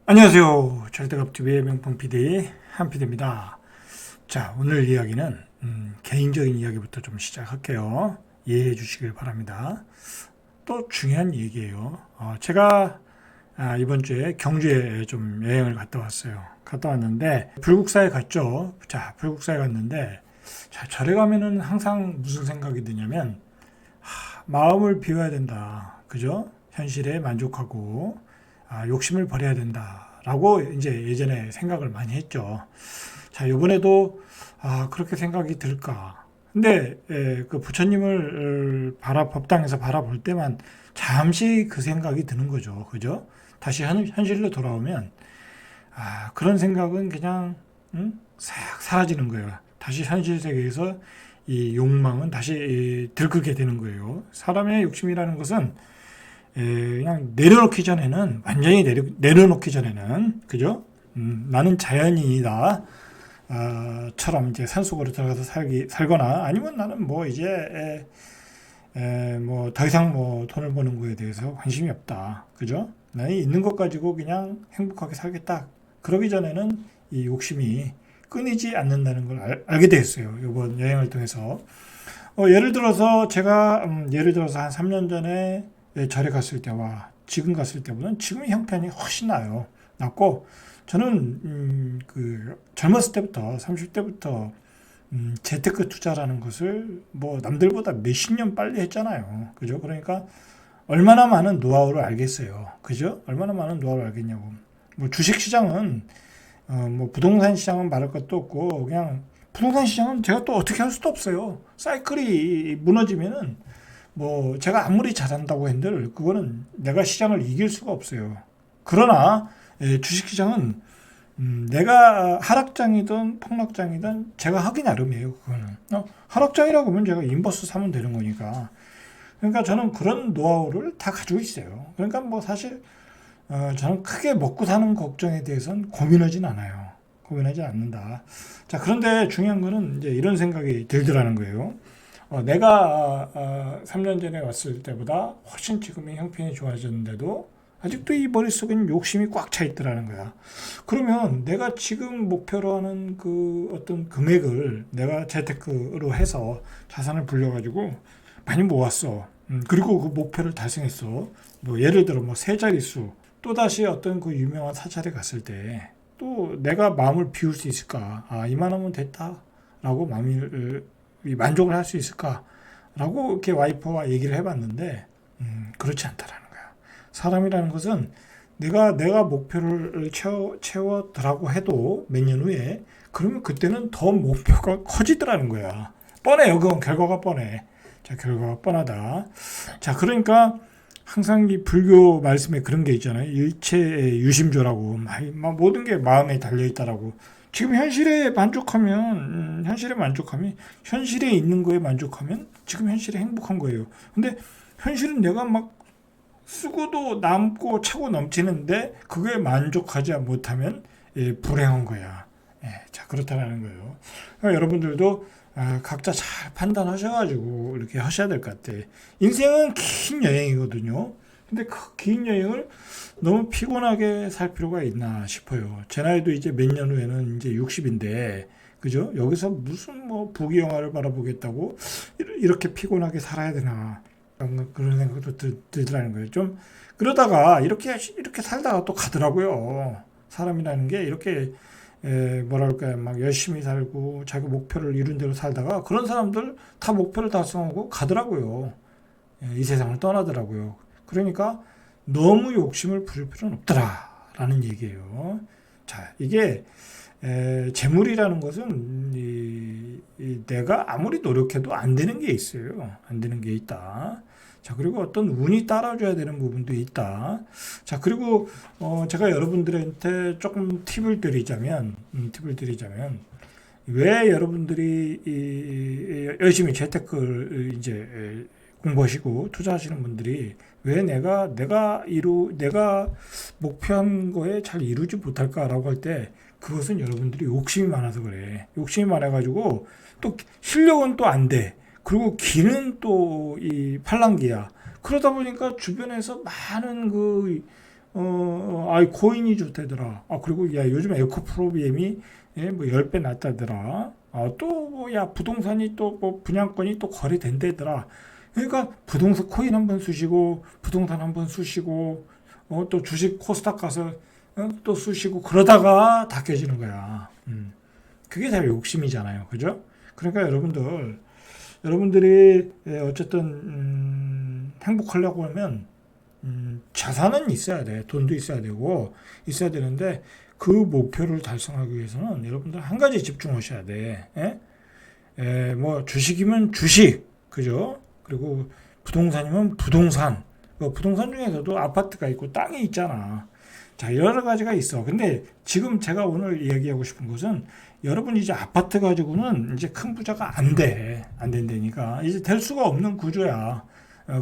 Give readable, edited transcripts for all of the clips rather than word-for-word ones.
안녕하세요. 절대값TV의 명품 PD 한PD입니다. 자, 오늘 이야기는 개인적인 이야기부터 좀 시작할게요. 이해해 주시길 바랍니다. 또 중요한 얘기예요. 제가 이번 주에 경주에 좀 여행을 갔다 왔어요. 갔다 왔는데 불국사에 갔죠. 자, 불국사에 갔는데 자, 절에 가면은 항상 무슨 생각이 드냐면 마음을 비워야 된다. 그죠? 현실에 만족하고 욕심을 버려야 된다라고 이제 예전에 생각을 많이 했죠. 자, 이번에도 그렇게 생각이 들까? 근데 그 부처님을 법당에서 바라볼 때만 잠시 그 생각이 드는 거죠. 그죠? 다시 현실로 돌아오면 그런 생각은 그냥 싹 사라지는 거예요. 다시 현실 세계에서 이 욕망은 다시 들끓게 되는 거예요. 사람의 욕심이라는 것은 그냥 내려놓기 전에는 완전히 내려놓기 전에는 그죠? 나는 자연인이다. 처럼 이제 산속으로 들어가서 살거나 아니면 나는 뭐 이제 뭐 더 이상 뭐 돈을 버는 거에 대해서 관심이 없다. 그죠? 나는 있는 것 가지고 그냥 행복하게 살겠다. 그러기 전에는 이 욕심이 끊이지 않는다는 걸 알게 됐어요. 이번 여행을 통해서. 예를 들어서 제가 예를 들어서 한 3년 전에 절에 갔을 때와 지금 갔을 때보다는 지금의 형편이 훨씬 낫고 저는 그 젊었을 때부터 30대부터 재테크 투자라는 것을 뭐 남들보다 몇십 년 빨리 했잖아요. 그죠? 그러니까 얼마나 많은 노하우를 알겠어요. 그죠? 얼마나 많은 노하우를 알겠냐고. 뭐 주식 시장은 뭐 부동산 시장은 말할 것도 없고 그냥 부동산 시장은 제가 또 어떻게 할 수도 없어요. 사이클이 무너지면은 뭐 제가 아무리 잘한다고 한들 그거는 내가 시장을 이길 수가 없어요. 그러나 주식시장은 내가 하락장이든 폭락장이든 제가 하기 나름이에요. 그거는 하락장이라고 하면 제가 인버스 사면 되는 거니까. 그러니까 저는 그런 노하우를 다 가지고 있어요. 그러니까 뭐 사실 저는 크게 먹고 사는 걱정에 대해서는 고민하진 않아요. 고민하지 않는다. 자, 그런데 중요한 거는 이제 이런 생각이 들더라는 거예요. 내가 3년 전에 왔을 때보다 훨씬 지금의 형편이 좋아졌는데도 아직도 이 머릿속에는 욕심이 꽉 차 있더라는 거야. 그러면 내가 지금 목표로 하는 그 어떤 금액을 내가 재테크로 해서 자산을 불려가지고 많이 모았어. 그리고 그 목표를 달성했어. 뭐 예를 들어 뭐 세 자릿수 또다시 어떤 그 유명한 사찰에 갔을 때 또 내가 마음을 비울 수 있을까? 이만하면 됐다라고 마음을 만족을 할 수 있을까라고 이렇게 와이프와 얘기를 해봤는데 그렇지 않다라는 거야. 사람이라는 것은 내가 목표를 채웠더라고 해도 몇 년 후에 그러면 그때는 더 목표가 커지더라는 거야. 뻔해요. 그건 결과가 뻔해. 자, 결과가 뻔하다. 자, 그러니까 항상 이 불교 말씀에 그런 게 있잖아요. 일체의 유심조라고 모든 게 마음에 달려 있다라고. 지금 현실에 만족하면 현실에 있는 거에 만족하면 지금 현실에 행복한 거예요. 근데 현실은 내가 막 쓰고도 남고 차고 넘치는데 그거에 만족하지 못하면 불행한 거야. 자, 그렇다라는 거예요. 그러니까 여러분들도 각자 잘 판단하셔가지고 이렇게 하셔야 될 것 같아. 인생은 긴 여행이거든요. 근데 그 긴 여행을 너무 피곤하게 살 필요가 있나 싶어요. 제 나이도 이제 몇 년 후에는 이제 60인데, 그죠? 여기서 무슨 뭐 부귀 영화를 바라보겠다고 이렇게 피곤하게 살아야 되나. 그런 생각도 들더라는 거예요. 좀 그러다가 이렇게 살다가 또 가더라고요. 사람이라는 게 이렇게 뭐랄까요, 막 열심히 살고 자기 목표를 이룬 대로 살다가 그런 사람들 다 목표를 달성하고 가더라고요. 이 세상을 떠나더라고요. 그러니까 너무 욕심을 부릴 필요는 없더라라는 얘기예요. 자, 이게 재물이라는 것은 내가 아무리 노력해도 안 되는 게 있어요. 안 되는 게 있다. 자, 그리고 어떤 운이 따라줘야 되는 부분도 있다. 자, 그리고 제가 여러분들한테 조금 팁을 드리자면 왜 여러분들이 열심히 재테크를 이제 공부하시고 투자하시는 분들이 왜 내가 목표한 거에 잘 이루지 못할까라고 할 때 그것은 여러분들이 욕심이 많아서 그래. 욕심이 많아가지고 또 실력은 또 안 돼. 그리고 기는 또 이 팔랑귀야. 그러다 보니까 주변에서 많은 그 코인이 좋다더라. 그리고 야, 요즘 에코 프로비엠이 뭐 10배 낫다더라. 또 뭐 야, 부동산이 또 뭐 분양권이 또 거래된다더라. 그러니까 부동산 코인 한번 쑤시고 부동산 한번 쑤시고 또 주식 코스닥 가서 또 쑤시고 그러다가 다 깨지는 거야. 그게 다 욕심이잖아요. 그죠? 그러니까 여러분들이 어쨌든 행복하려고 하면 자산은 있어야 돼. 돈도 있어야 되고 있어야 되는데 그 목표를 달성하기 위해서는 여러분들 한 가지 집중하셔야 돼. 뭐 주식이면 주식, 그죠? 그리고 부동산이면 부동산. 부동산 중에서도 아파트가 있고 땅이 있잖아. 자, 여러 가지가 있어. 근데 지금 제가 오늘 이야기하고 싶은 것은 여러분이 이제 아파트 가지고는 이제 큰 부자가 안 돼. 안 된다니까. 이제 될 수가 없는 구조야.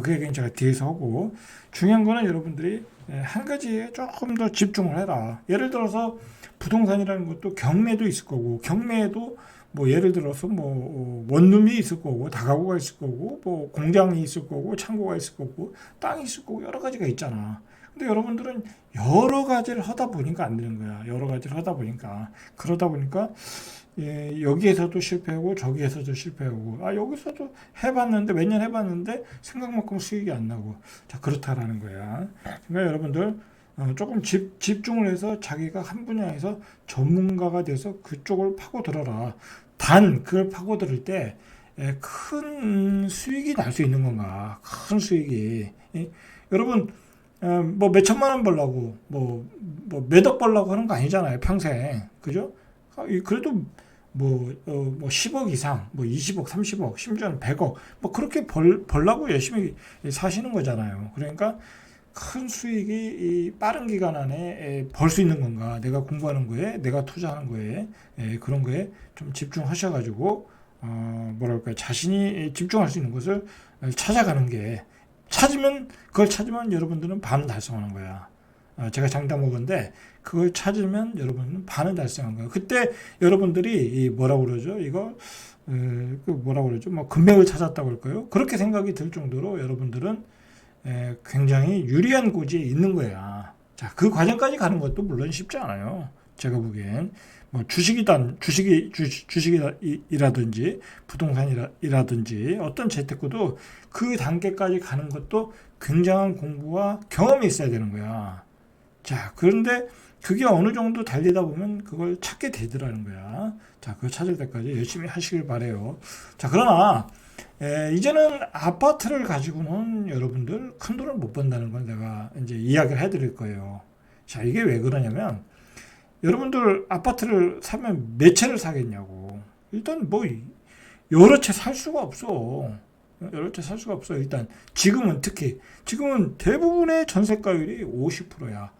그 얘기는 제가 뒤에서 하고. 중요한 거는 여러분들이 한 가지에 조금 더 집중을 해라. 예를 들어서 부동산이라는 것도 경매도 있을 거고, 경매에도 뭐 예를 들어서 뭐 원룸이 있을 거고, 다가구가 있을 거고, 뭐 공장이 있을 거고, 창고가 있을 거고, 땅이 있을 거고, 여러 가지가 있잖아. 근데 여러분들은 여러 가지를 하다 보니까 안 되는 거야. 여러 가지를 하다 보니까. 그러다 보니까 여기에서도 실패하고 저기에서도 실패하고 여기서도 해봤는데 몇 년 해봤는데 생각만큼 수익이 안 나고 자 그렇다라는 거야. 그러니까 여러분들 조금 집중을 해서 자기가 한 분야에서 전문가가 돼서 그쪽을 파고들어라. 단 그걸 파고들을 때 큰 수익이 날 수 있는 건가? 큰 수익이 여러분 뭐 몇천만 원 벌라고 뭐 몇억 벌라고 하는 거 아니잖아요 평생. 그죠? 그래도 뭐 10억 이상, 뭐 20억, 30억, 심지어는 100억, 뭐 그렇게 벌라고 열심히 사시는 거잖아요. 그러니까 큰 수익이 이 빠른 기간 안에 벌 수 있는 건가? 내가 공부하는 거에, 내가 투자하는 거에, 그런 거에 좀 집중하셔가지고, 뭐랄까, 자신이 집중할 수 있는 것을 찾아가는 게, 그걸 찾으면 여러분들은 반 달성하는 거야. 제가 장담 오건데 그걸 찾으면 여러분은 반은 달성한 거예요. 그때 여러분들이 뭐라고 그러죠? 이거 뭐라고 그러죠? 뭐 금맥을 찾았다고 할까요? 그렇게 생각이 들 정도로 여러분들은 굉장히 유리한 고지에 있는 거야. 자, 그 과정까지 가는 것도 물론 쉽지 않아요. 제가 보기엔 뭐 주식이라든지 부동산이라든지 어떤 재테크도 그 단계까지 가는 것도 굉장한 공부와 경험이 있어야 되는 거야. 자, 그런데 그게 어느 정도 달리다 보면 그걸 찾게 되더라는 거야. 자, 그걸 찾을 때까지 열심히 하시길 바래요. 자, 그러나 이제는 아파트를 가지고는 여러분들 큰 돈을 못 번다는 걸 내가 이제 이야기를 해드릴 거예요. 자, 이게 왜 그러냐면 여러분들 아파트를 사면 몇 채를 사겠냐고. 일단 뭐 여러 채 살 수가 없어. 여러 채 살 수가 없어. 일단 지금은 대부분의 전세가율이 50%야.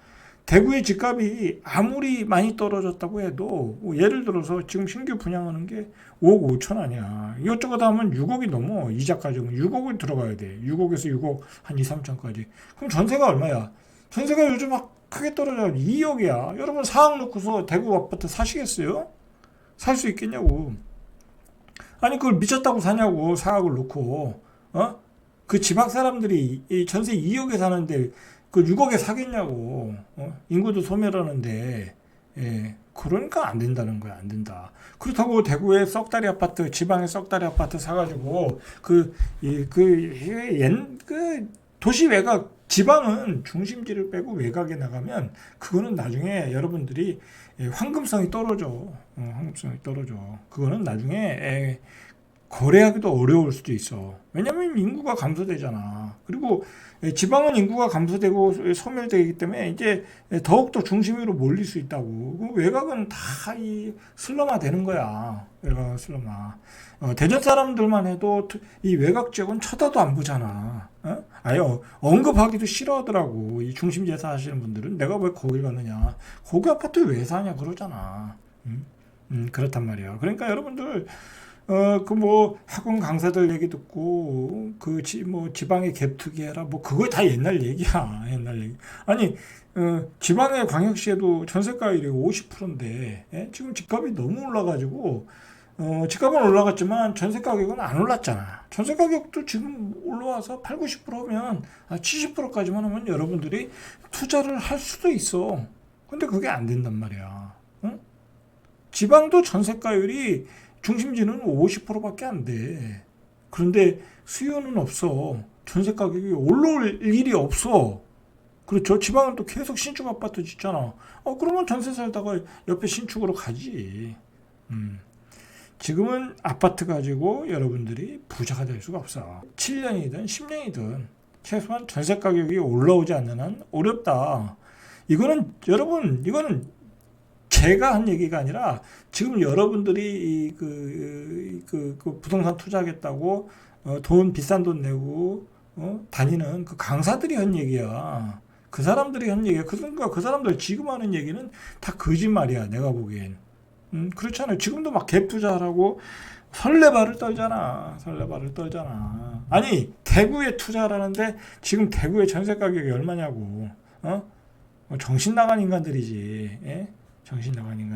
대구의 집값이 아무리 많이 떨어졌다고 해도 예를 들어서 지금 신규 분양하는 게 5억 5천 아니야. 이것저것 하면 6억이 넘어. 이자까지 오면 6억을 들어가야 돼. 6억에서 6억 한 2, 3천까지. 그럼 전세가 얼마야? 전세가 요즘 막 크게 떨어져 2억이야. 여러분 4억 놓고서 대구 아파트 사시겠어요? 살 수 있겠냐고. 아니 그걸 미쳤다고 사냐고 4억을 놓고. 그 지방 사람들이 이 전세 2억에 사는데 그 6억에 사겠냐고. 인구도 소멸하는데. 그러니까 안 된다는 거야. 안 된다. 그렇다고 대구에 썩다리 아파트, 지방에 썩다리 아파트 사가지고 도시 외곽, 지방은 중심지를 빼고 외곽에 나가면 그거는 나중에 여러분들이 황금성이 떨어져. 황금성이 떨어져. 그거는 나중에 거래하기도 어려울 수도 있어. 왜냐면 인구가 감소되잖아. 그리고 지방은 인구가 감소되고 소멸되기 때문에 이제 더욱더 중심으로 몰릴 수 있다고. 외곽은 다 이 슬럼화 되는 거야. 외곽은 슬럼화. 대전 사람들만 해도 이 외곽 지역은 쳐다도 안 보잖아. 아예 언급하기도 싫어하더라고. 이 중심지에서 하시는 분들은 내가 왜 거길 가느냐. 거기 아파트 왜 사냐 그러잖아. 그렇단 말이야. 그러니까 여러분들 학원 강사들 얘기 듣고, 지방에 갭투기 해라. 그거 다 옛날 얘기야. 옛날 얘기. 아니, 지방의 광역시에도 전세가율이 50%인데, 지금 집값이 너무 올라가지고, 집값은 올라갔지만 전세 가격은 안 올랐잖아. 전세 가격도 지금 올라와서 8, 90%면 70%까지만 하면 여러분들이 투자를 할 수도 있어. 근데 그게 안 된단 말이야. 응? 지방도 전세가율이 중심지는 50%밖에 안 돼. 그런데 수요는 없어. 전세 가격이 올라올 일이 없어. 그렇죠. 지방은 또 계속 신축 아파트 짓잖아. 그러면 전세 살다가 옆에 신축으로 가지. 음. 지금은 아파트 가지고 여러분들이 부자가 될 수가 없어. 7년이든 10년이든 최소한 전세 가격이 올라오지 않는 한 어렵다. 이거는 여러분, 이거는 제가 한 얘기가 아니라 지금 여러분들이 그 부동산 투자하겠다고 돈 비싼 돈 내고 다니는 그 강사들이 한 얘기야. 그 사람들이 한 얘기야. 그러니까 그 사람들 지금 하는 얘기는 다 거짓말이야. 내가 보기엔. 그렇잖아요. 지금도 막 갭 투자하라고 설레발을 떨잖아. 설레발을 떨잖아. 아니 대구에 투자를 하는데 지금 대구의 전세 가격이 얼마냐고. 정신 나간 인간들이지. 예? 정신 나간 인간들.